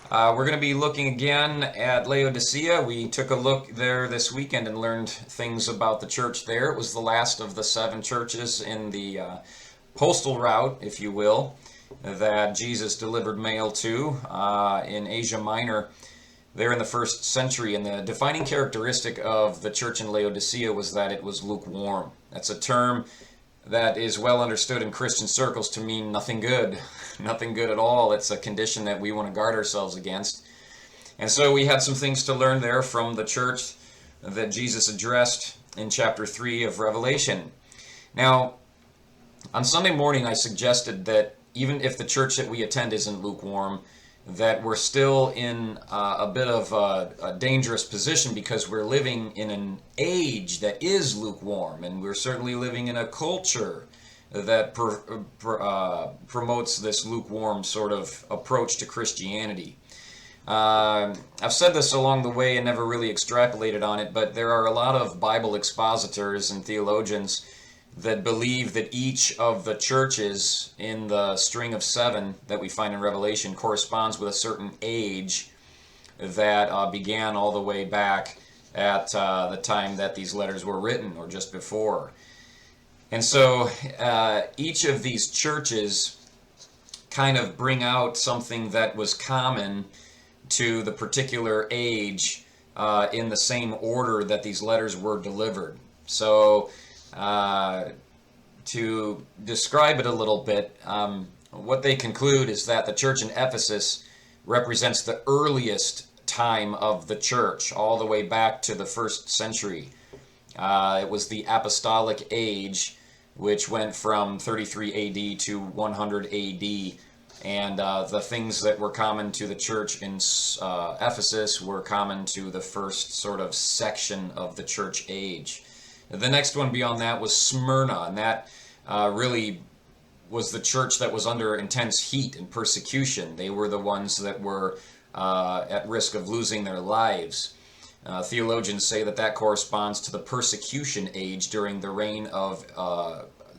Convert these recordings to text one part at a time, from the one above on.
We're going to be looking again at Laodicea. We took a look there this weekend and learned things about the church there. It was the last of the seven churches in the postal route, if you will, that Jesus delivered mail to in Asia Minor there in the first century. And the defining characteristic of the church in Laodicea was that it was lukewarm. That's a term that is well understood in Christian circles to mean nothing good, nothing good at all. It's a condition that we want to guard ourselves against. And so we had some things to learn there from the church that Jesus addressed in chapter 3 of Revelation. Now, on Sunday morning, I suggested that even if the church that we attend isn't lukewarm, that we're still in a bit of a dangerous position because we're living in an age that is lukewarm, and we're certainly living in a culture that promotes this lukewarm sort of approach to Christianity. I've said this along the way and never really extrapolated on it, but there are a lot of Bible expositors and theologians that believe that each of the churches in the string of seven that we find in Revelation corresponds with a certain age that began all the way back at the time that these letters were written, or just before. And so each of these churches kind of bring out something that was common to the particular age in the same order that these letters were delivered. So to describe it a little bit, what they conclude is that the church in Ephesus represents the earliest time of the church, all the way back to the first century. It was the apostolic age, which went from 33 AD to 100 AD. And the things that were common to the church in Ephesus were common to the first sort of section of the church age. The next one beyond that was Smyrna, and that really was the church that was under intense heat and persecution. They were the ones that were at risk of losing their lives. Theologians say that that corresponds to the persecution age during the reign of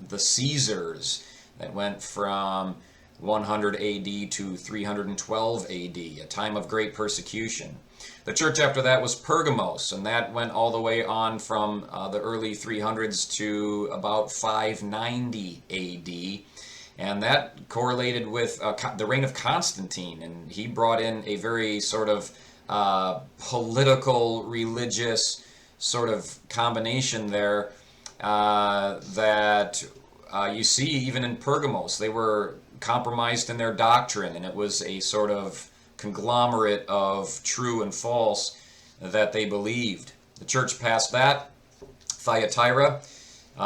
the Caesars that went from 100 AD to 312 AD, a time of great persecution. The church after that was Pergamos, and that went all the way on from the early 300s to about 590 AD. And that correlated with the reign of Constantine, and he brought in a very sort of political, religious sort of combination there that you see even in Pergamos. They were compromised in their doctrine, and it was a sort of conglomerate of true and false that they believed. The church past that, Thyatira,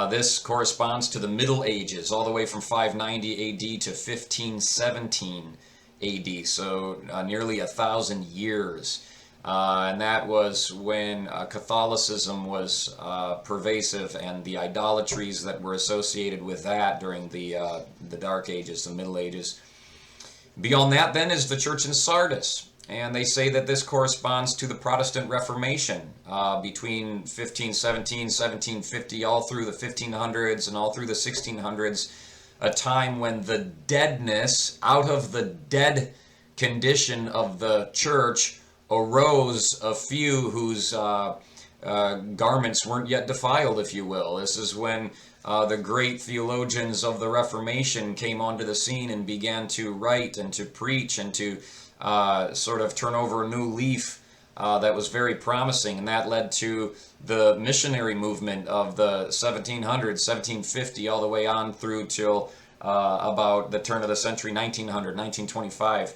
this corresponds to the Middle Ages, all the way from 590 AD to 1517 AD, so nearly 1,000 years. And that was when Catholicism was pervasive, and the idolatries that were associated with that during the Dark Ages, the Middle Ages. Beyond that, then, is the church in Sardis, and they say that this corresponds to the Protestant Reformation between 1517, 1750, all through the 1500s and all through the 1600s, a time when the deadness, out of the dead condition of the church, arose a few whose garments weren't yet defiled, if you will. This is when the great theologians of the Reformation came onto the scene and began to write and to preach and to sort of turn over a new leaf that was very promising. And that led to the missionary movement of the 1700s, 1750, all the way on through till about the turn of the century, 1900, 1925.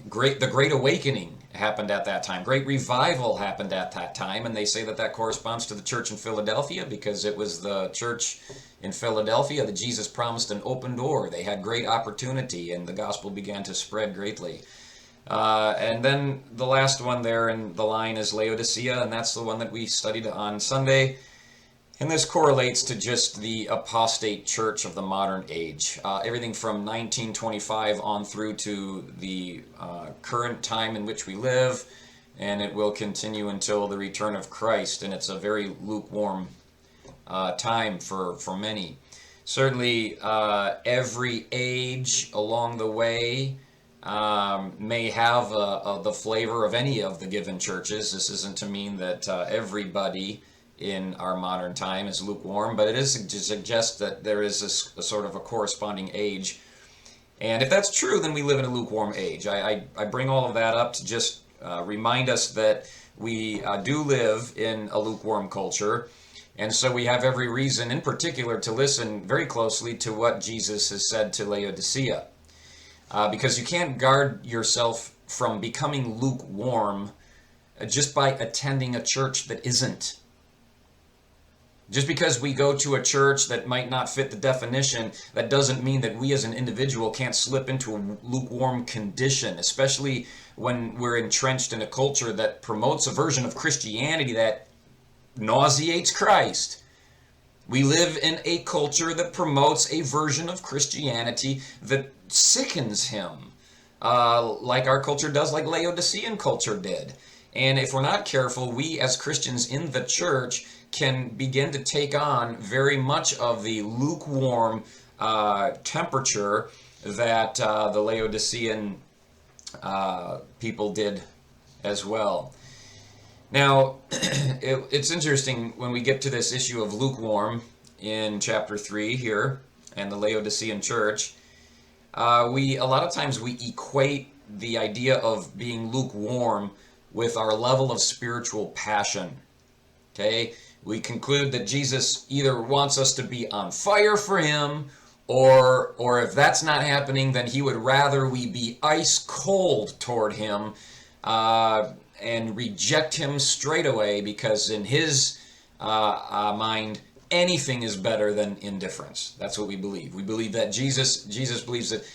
The Great Awakening happened at that time. Great Revival happened at that time, and they say that that corresponds to the church in Philadelphia because it was the church in Philadelphia that Jesus promised an open door. They had great opportunity, and the gospel began to spread greatly. And then the last one there in the line is Laodicea, and that's the one that we studied on Sunday. And this correlates to just the apostate church of the modern age. Everything from 1925 on through to the current time in which we live, and it will continue until the return of Christ. And it's a very lukewarm time for many. Certainly every age along the way may have the flavor of any of the given churches. This isn't to mean that everybody in our modern time is lukewarm, but it is to suggest that there is a sort of a corresponding age. And if that's true, then we live in a lukewarm age. I bring all of that up to just remind us that we do live in a lukewarm culture. And so we have every reason, in particular, to listen very closely to what Jesus has said to Laodicea. Because you can't guard yourself from becoming lukewarm just by attending a church that isn't. Just because we go to a church that might not fit the definition, that doesn't mean that we as an individual can't slip into a lukewarm condition, especially when we're entrenched in a culture that promotes a version of Christianity that nauseates Christ. We live in a culture that promotes a version of Christianity that sickens him, like our culture does, like Laodicean culture did. And if we're not careful, we as Christians in the church can begin to take on very much of the lukewarm temperature that the Laodicean people did as well. Now, it's interesting when we get to this issue of lukewarm in chapter 3 here and the Laodicean church. A lot of times we equate the idea of being lukewarm with our level of spiritual passion. Okay? We conclude that Jesus either wants us to be on fire for him, or if that's not happening, then he would rather we be ice cold toward him and reject him straight away, because in his mind, anything is better than indifference. That's what we believe. We believe that Jesus believes that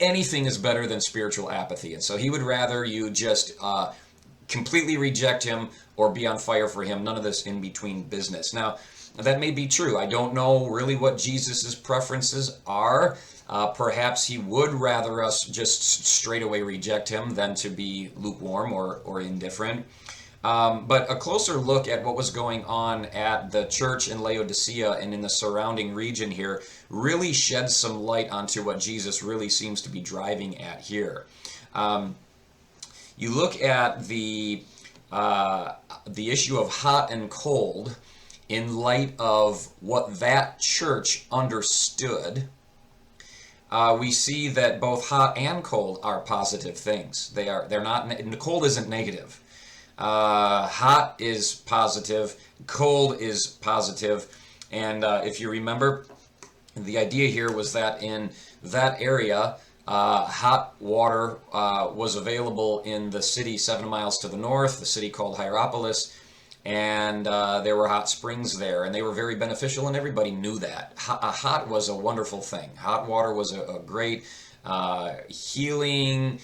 anything is better than spiritual apathy. And so he would rather you just completely reject him or be on fire for him. None of this in between business. Now, that may be true. I don't know really what Jesus's preferences are. Perhaps he would rather us just straight away reject him than to be lukewarm or indifferent. But a closer look at what was going on at the church in Laodicea and in the surrounding region here really sheds some light onto what Jesus really seems to be driving at here. You look at the issue of hot and cold in light of what that church understood. We see that both hot and cold are positive things. They're not. Cold isn't negative. Hot is positive. Cold is positive. And if you remember, the idea here was that in that area, hot water was available in the city 7 miles to the north, the city called Hierapolis, and there were hot springs there, and they were very beneficial, and everybody knew that. Hot was a wonderful thing. Hot water was a great healing,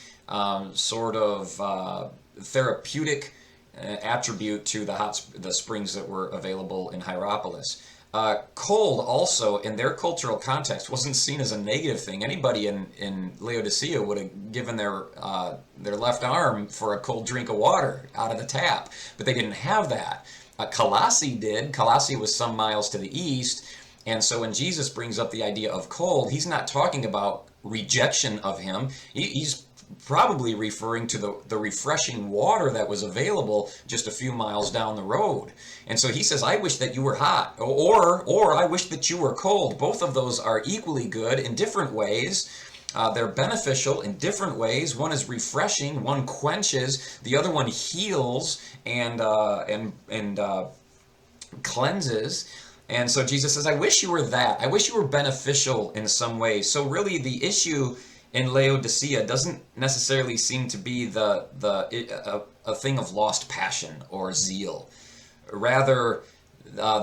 sort of therapeutic attribute to the springs that were available in Hierapolis. Cold also, in their cultural context, wasn't seen as a negative thing. Anybody in Laodicea would have given their left arm for a cold drink of water out of the tap, but they didn't have that. Colossae did. Colossae was some miles to the east, and so when Jesus brings up the idea of cold, he's not talking about rejection of him. He's probably referring to the refreshing water that was available just a few miles down the road. And so he says, I wish that you were hot, or I wish that you were cold. Both of those are equally good in different ways. They're beneficial in different ways. One is refreshing, one quenches, the other one heals and cleanses. And so Jesus says, I wish you were that. I wish you were beneficial in some way. So really the issue in Laodicea doesn't necessarily seem to be a thing of lost passion or zeal. Rather,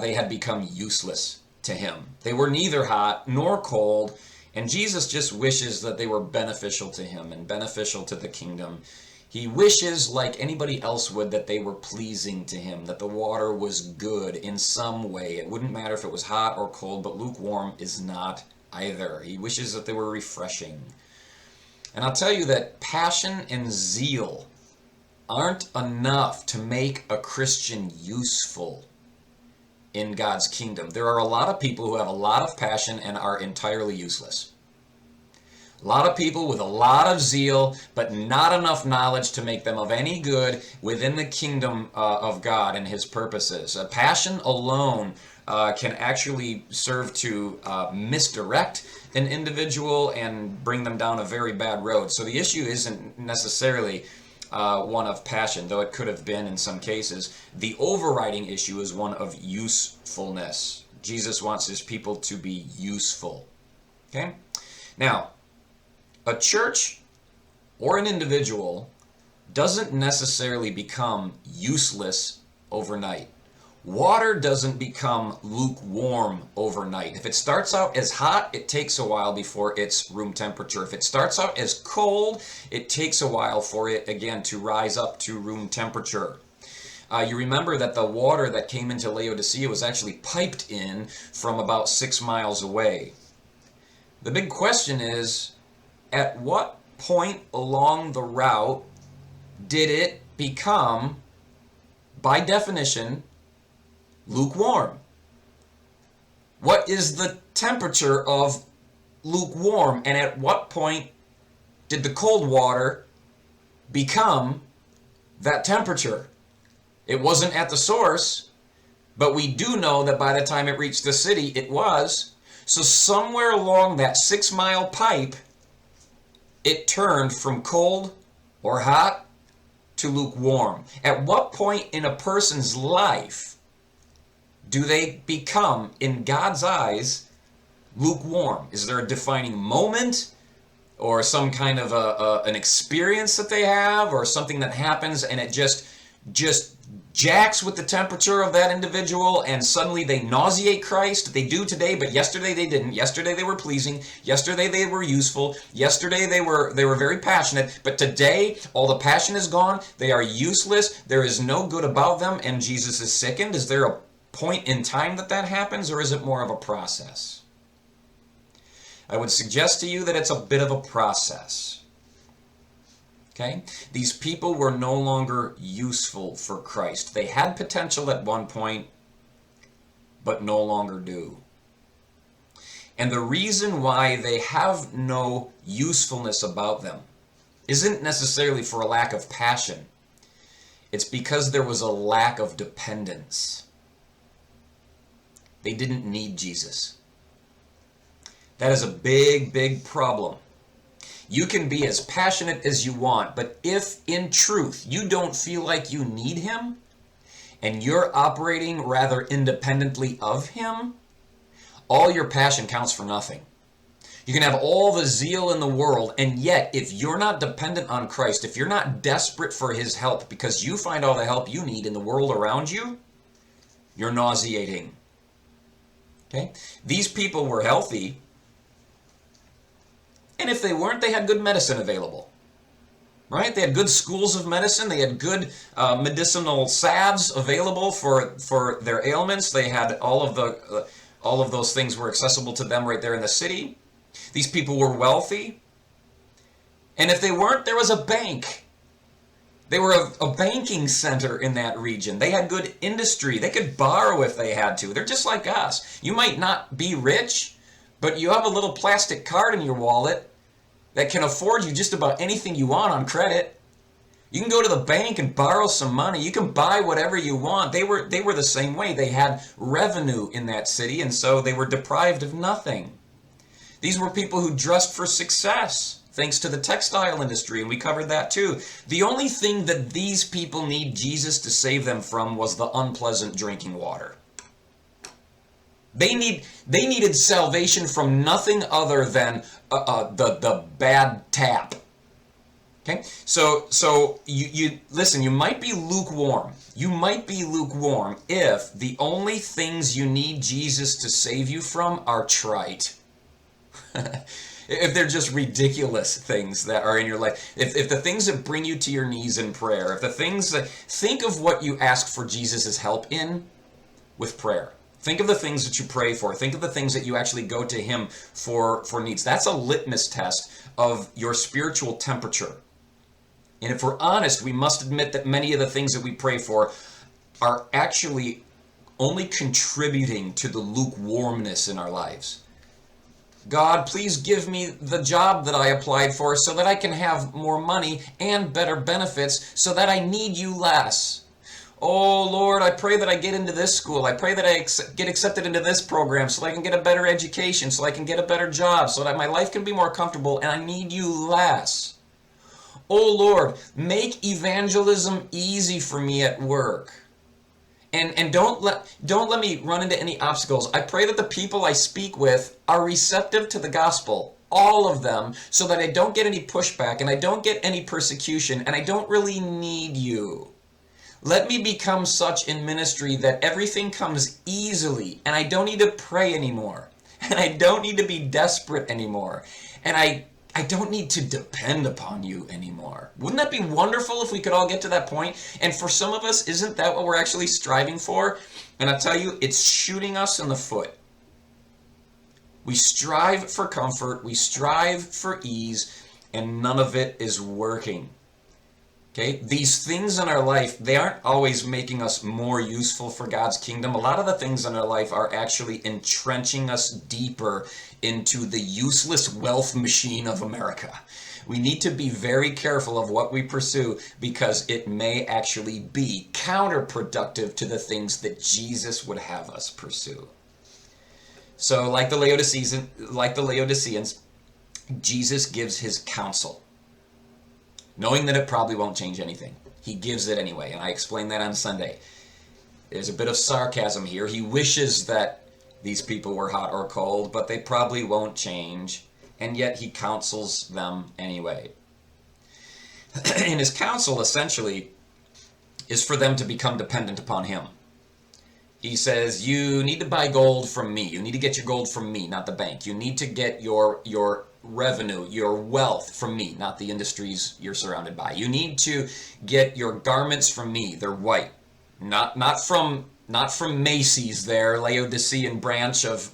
they had become useless to him. They were neither hot nor cold, and Jesus just wishes that they were beneficial to him and beneficial to the kingdom. He wishes, like anybody else would, that they were pleasing to him, that the water was good in some way. It wouldn't matter if it was hot or cold, but lukewarm is not either. He wishes that they were refreshing. And I'll tell you that passion and zeal aren't enough to make a Christian useful in God's kingdom. There are a lot of people who have a lot of passion and are entirely useless. A lot of people with a lot of zeal, but not enough knowledge to make them of any good within the kingdom of God and his purposes. Passion alone can actually serve to misdirect an individual and bring them down a very bad road. So the issue isn't necessarily one of passion, though it could have been in some cases. The overriding issue is one of usefulness. Jesus wants his people to be useful. Okay? Now, a church or an individual doesn't necessarily become useless overnight. Water doesn't become lukewarm overnight. If it starts out as hot, it takes a while before it's room temperature. If it starts out as cold, it takes a while for it, again, to rise up to room temperature. You remember that the water that came into Laodicea was actually piped in from about 6 miles away. The big question is, at what point along the route did it become, by definition, lukewarm? What is the temperature of lukewarm? And at what point did the cold water become that temperature? It wasn't at the source, but we do know that by the time it reached the city, it was. So somewhere along that 6-mile pipe, it turned from cold or hot to lukewarm. At what point in a person's life do they become, in God's eyes, lukewarm? Is there a defining moment or some kind of an experience that they have, or something that happens and it just jacks with the temperature of that individual and suddenly they nauseate Christ? They do today, but yesterday they didn't. Yesterday they were pleasing. Yesterday they were useful. Yesterday they were very passionate, but today all the passion is gone. They are useless. There is no good about them, and Jesus is sickened. Is there a point in time that happens, or is it more of a process? I would suggest to you that it's a bit of a process. Okay? These people were no longer useful for Christ. They had potential at one point, but no longer do. And the reason why they have no usefulness about them isn't necessarily for a lack of passion. It's because there was a lack of dependence. They didn't need Jesus. That is a big, big problem. You can be as passionate as you want, but if in truth you don't feel like you need him, and you're operating rather independently of him, all your passion counts for nothing. You can have all the zeal in the world, and yet if you're not dependent on Christ, if you're not desperate for his help because you find all the help you need in the world around you, you're nauseating. Okay? These people were healthy, and if they weren't, they had good medicine available. Right? They had good schools of medicine. They had good medicinal salves available for their ailments. They had all of those things were accessible to them right there in the city. These people were wealthy. And if they weren't, there was a bank. They were a banking center in that region. They had good industry. They could borrow if they had to. They're just like us. You might not be rich, but you have a little plastic card in your wallet that can afford you just about anything you want on credit. You can go to the bank and borrow some money. You can buy whatever you want. They were the same way. They had revenue in that city, and so they were deprived of nothing. These were people who dressed for success, thanks to the textile industry, and we covered that too. The only thing that these people need Jesus to save them from was the unpleasant drinking water. They needed salvation from nothing other than the bad tap. Okay, so you listen. You might be lukewarm. You might be lukewarm if the only things you need Jesus to save you from are trite. If they're just ridiculous things that are in your life, if the things that bring you to your knees in prayer, if the things that, think of what you ask for Jesus' help in with prayer. Think of the things that you pray for. Think of the things that you actually go to him for needs. That's a litmus test of your spiritual temperature. And if we're honest, we must admit that many of the things that we pray for are actually only contributing to the lukewarmness in our lives. God, please give me the job that I applied for so that I can have more money and better benefits so that I need you less. Oh Lord, I pray that I get into this school. I pray that I get accepted into this program so that I can get a better education, so I can get a better job, so that my life can be more comfortable, and I need you less. Oh Lord, make evangelism easy for me at work. And don't let me run into any obstacles. I pray that the people I speak with are receptive to the gospel, all of them, so that I don't get any pushback and I don't get any persecution and I don't really need you. Let me become such in ministry that everything comes easily and I don't need to pray anymore. And I don't need to be desperate anymore. And I don't need to depend upon you anymore. Wouldn't that be wonderful if we could all get to that point? And for some of us, isn't that what we're actually striving for? And I tell you, it's shooting us in the foot. We strive for comfort, we strive for ease, and none of it is working. Okay, these things in our life, they aren't always making us more useful for God's kingdom. A lot of the things in our life are actually entrenching us deeper into the useless wealth machine of America. We need to be very careful of what we pursue because it may actually be counterproductive to the things that Jesus would have us pursue. So like the Laodiceans, Jesus gives his counsel, knowing that it probably won't change anything. He gives it anyway, and I explained that on Sunday. There's a bit of sarcasm here. He wishes that these people were hot or cold, but they probably won't change, and yet he counsels them anyway. And his counsel essentially is for them to become dependent upon him. He says, you need to buy gold from me. You need to get your gold from me, not the bank. You need to get your revenue, your wealth from me, not the industries you're surrounded by. You need to get your garments from me. They're white, not from Macy's, their Laodicean branch of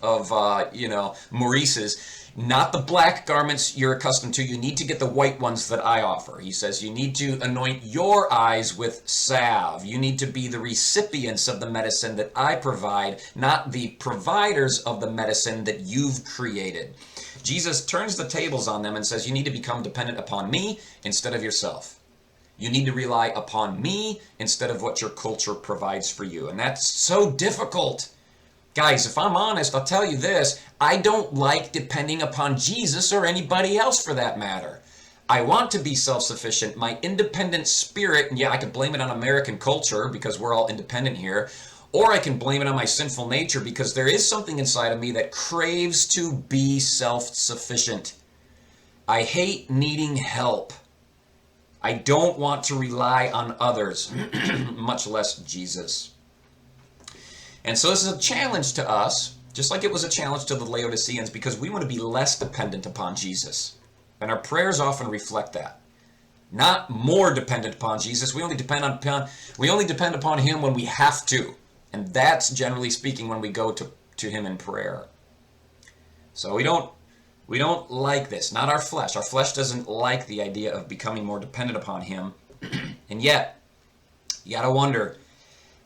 Maurice's. Not the black garments you're accustomed to. You need to get the white ones that I offer. He says you need to anoint your eyes with salve. You need to be the recipients of the medicine that I provide, not the providers of the medicine that you've created. Jesus turns the tables on them and says you need to become dependent upon me instead of yourself. You need to rely upon me instead of what your culture provides for you. And that's so difficult. Guys, if I'm honest, I'll tell you this. I don't like depending upon Jesus or anybody else for that matter. I want to be self-sufficient. My independent spirit, and yeah, I could blame it on American culture because we're all independent here, or I can blame it on my sinful nature because there is something inside of me that craves to be self-sufficient. I hate needing help. I don't want to rely on others, much less Jesus. And so this is a challenge to us, just like it was a challenge to the Laodiceans, because we want to be less dependent upon Jesus. And our prayers often reflect that. Not more dependent upon Jesus. We only depend upon him when we have to. And that's, generally speaking, when we go to him in prayer. So we don't like this. Not our flesh. Our flesh doesn't like the idea of becoming more dependent upon him. And yet, you got to wonder,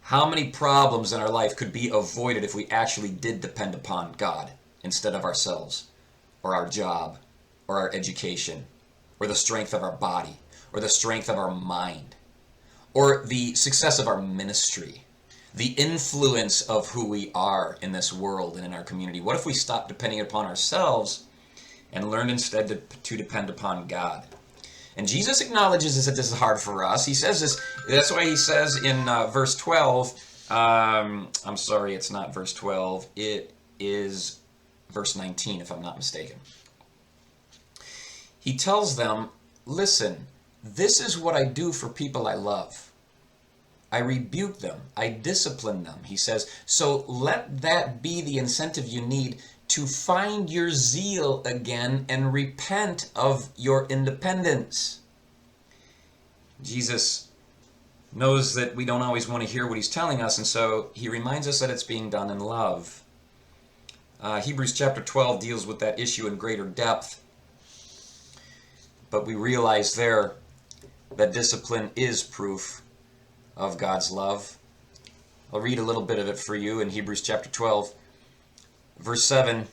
how many problems in our life could be avoided if we actually did depend upon God instead of ourselves, or our job, or our education, or the strength of our body, or the strength of our mind, or the success of our ministry, the influence of who we are in this world and in our community? What if we stopped depending upon ourselves and learned instead to depend upon God? And Jesus acknowledges that this is hard for us. He says this. That's why he says in verse 12, I'm sorry, it's not verse 12. It is verse 19, if I'm not mistaken. He tells them, listen, this is what I do for people I love. I rebuke them. I discipline them. He says, so let that be the incentive you need to find your zeal again and repent of your independence. Jesus knows that we don't always want to hear what he's telling us, and so he reminds us that it's being done in love. Hebrews chapter 12 deals with that issue in greater depth, but we realize there that discipline is proof of God's love. I'll read a little bit of it for you in Hebrews chapter 12. Verse 7,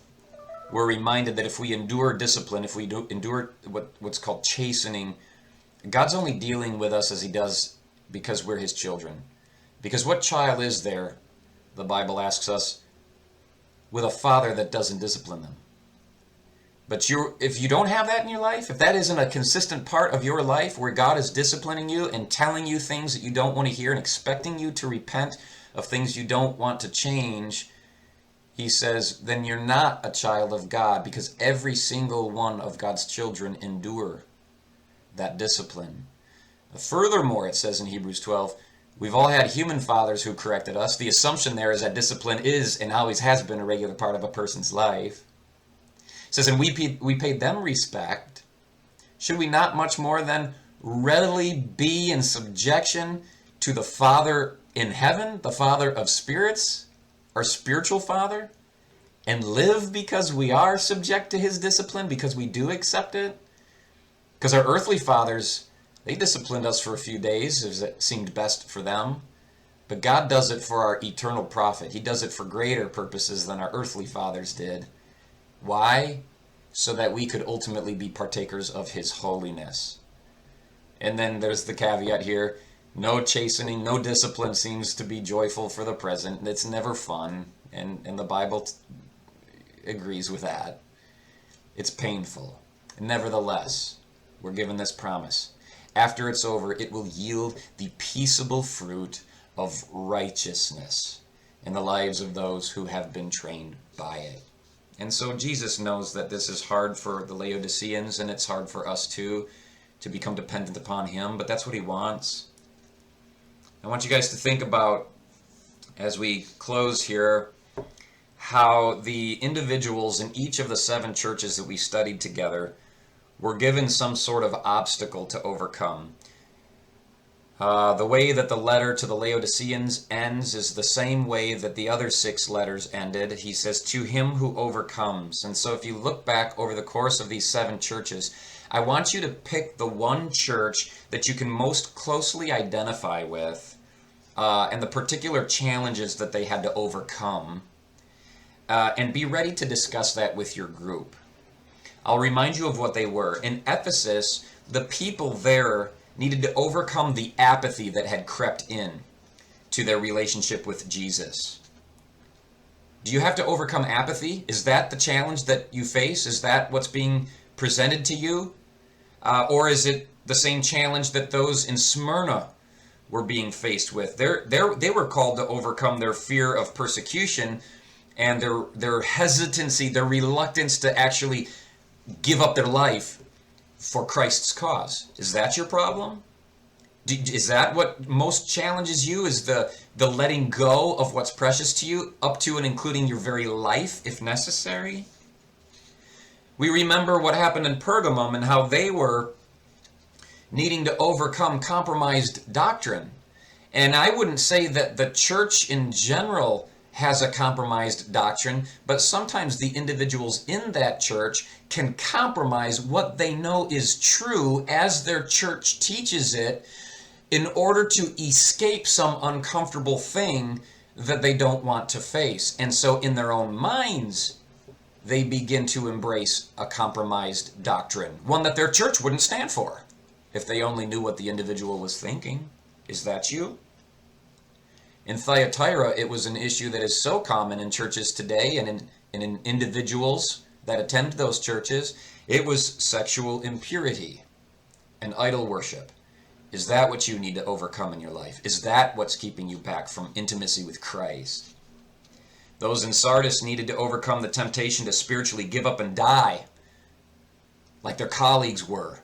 we're reminded that if we endure discipline, if we endure what's called chastening, God's only dealing with us as he does because we're his children. Because what child is there, the Bible asks us, with a father that doesn't discipline them? But if you don't have that in your life, if that isn't a consistent part of your life where God is disciplining you and telling you things that you don't want to hear and expecting you to repent of things you don't want to change, he says, then you're not a child of God, because every single one of God's children endure that discipline. Furthermore, it says in Hebrews 12, we've all had human fathers who corrected us. The assumption there is that discipline is and always has been a regular part of a person's life. It says, and we paid them respect. Should we not much more than readily be in subjection to the Father in heaven, the Father of spirits, our spiritual Father, and live because we are subject to his discipline, because we do accept it? Because our earthly fathers, they disciplined us for a few days as it seemed best for them. But God does it for our eternal profit. He does it for greater purposes than our earthly fathers did. Why? So that we could ultimately be partakers of his holiness. And then there's the caveat here. No chastening, no discipline seems to be joyful for the present. It's never fun. And the Bible agrees with that. It's painful. Nevertheless, we're given this promise. After it's over, it will yield the peaceable fruit of righteousness in the lives of those who have been trained by it. And so Jesus knows that this is hard for the Laodiceans, and it's hard for us too, to become dependent upon him, but that's what he wants. I want you guys to think about, as we close here, how the individuals in each of the 7 churches that we studied together were given some sort of obstacle to overcome. The way that the letter to the Laodiceans ends is the same way that the other 6 letters ended. He says, to him who overcomes. And so if you look back over the course of these 7 churches, I want you to pick the one church that you can most closely identify with and the particular challenges that they had to overcome, and be ready to discuss that with your group. I'll remind you of what they were. In Ephesus, the people there needed to overcome the apathy that had crept in to their relationship with Jesus. Do you have to overcome apathy? Is that the challenge that you face? Is that what's being presented to you? Or is it the same challenge that those in Smyrna were being faced with? They were called to overcome their fear of persecution and their hesitancy, their reluctance to actually give up their life for Christ's cause. Is that your problem? Is that what most challenges you, is the letting go of what's precious to you, up to and including your very life if necessary? We remember what happened in Pergamum and how they were needing to overcome compromised doctrine. And I wouldn't say that the church in general has a compromised doctrine, but sometimes the individuals in that church can compromise what they know is true as their church teaches it in order to escape some uncomfortable thing that they don't want to face. And so in their own minds, they begin to embrace a compromised doctrine, one that their church wouldn't stand for if they only knew what the individual was thinking. Is that you? In Thyatira, it was an issue that is so common in churches today and in individuals that attend those churches. It was sexual impurity and idol worship. Is that what you need to overcome in your life? Is that what's keeping you back from intimacy with Christ? Those in Sardis needed to overcome the temptation to spiritually give up and die, like their colleagues were.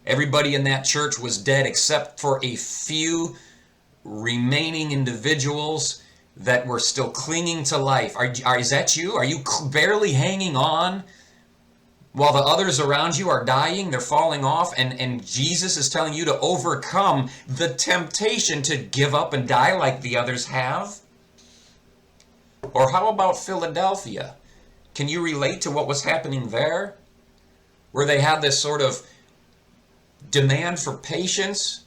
Everybody in that church was dead except for a few remaining individuals that were still clinging to life. Is that you? Are you barely hanging on while the others around you are dying? They're falling off, and Jesus is telling you to overcome the temptation to give up and die like the others have? Or how about Philadelphia? Can you relate to what was happening there? Where they had this sort of demand for patience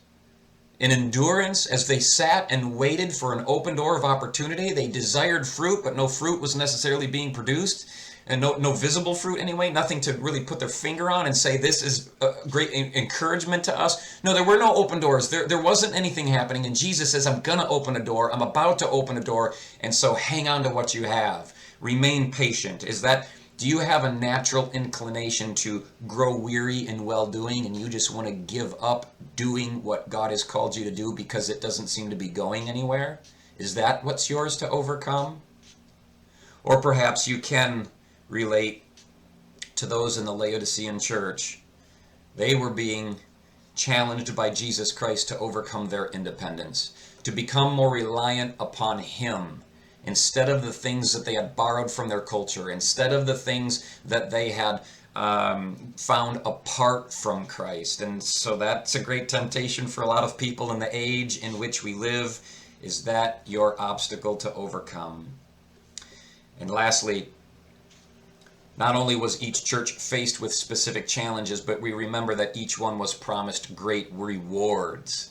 and endurance as they sat and waited for an open door of opportunity. They desired fruit, but no fruit was necessarily being produced. and no visible fruit anyway, nothing to really put their finger on and say this is a great encouragement to us. No, there were no open doors. There wasn't anything happening, and Jesus says, I'm going to open a door. I'm about to open a door, and so hang on to what you have. Remain patient. Do you have a natural inclination to grow weary in well-doing, and you just want to give up doing what God has called you to do because it doesn't seem to be going anywhere? Is that what's yours to overcome? Or perhaps you can relate to those in the Laodicean church. They were being challenged by Jesus Christ to overcome their independence, to become more reliant upon Him instead of the things that they had borrowed from their culture, instead of the things that they had found apart from Christ. And so that's a great temptation for a lot of people in the age in which we live. Is that your obstacle to overcome? And lastly, not only was each church faced with specific challenges, but we remember that each one was promised great rewards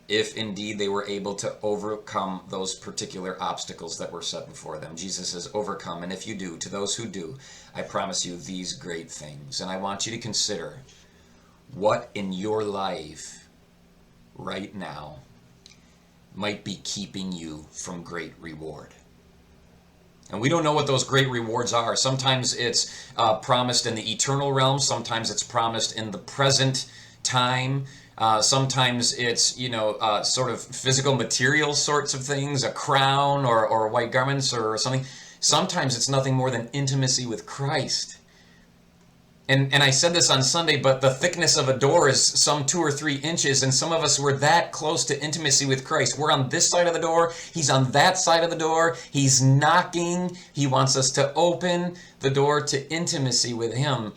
if indeed they were able to overcome those particular obstacles that were set before them. Jesus says, overcome, and if you do, to those who do, I promise you these great things. And I want you to consider what in your life right now might be keeping you from great reward. And we don't know what those great rewards are. Sometimes it's promised in the eternal realm. Sometimes it's promised in the present time. Sometimes it's, sort of physical material sorts of things, a crown or white garments or something. Sometimes it's nothing more than intimacy with Christ. And I said this on Sunday, but the thickness of a door is some 2 or 3 inches, and some of us were that close to intimacy with Christ. We're on this side of the door. He's on that side of the door. He's knocking. He wants us to open the door to intimacy with Him.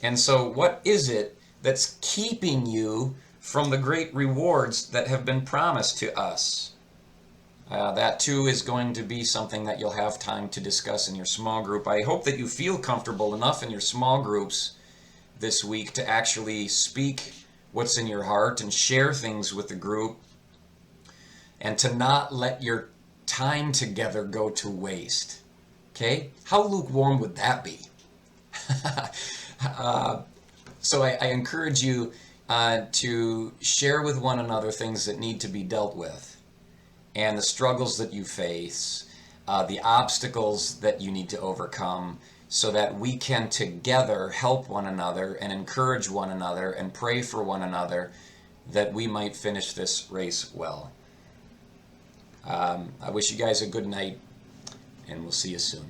And so what is it that's keeping you from the great rewards that have been promised to us? That too is going to be something that you'll have time to discuss in your small group. I hope that you feel comfortable enough in your small groups this week to actually speak what's in your heart and share things with the group, and to not let your time together go to waste. Okay? How lukewarm would that be? So I encourage you to share with one another things that need to be dealt with, and the struggles that you face, the obstacles that you need to overcome, so that we can together help one another and encourage one another and pray for one another that we might finish this race well. I wish you guys a good night, and we'll see you soon.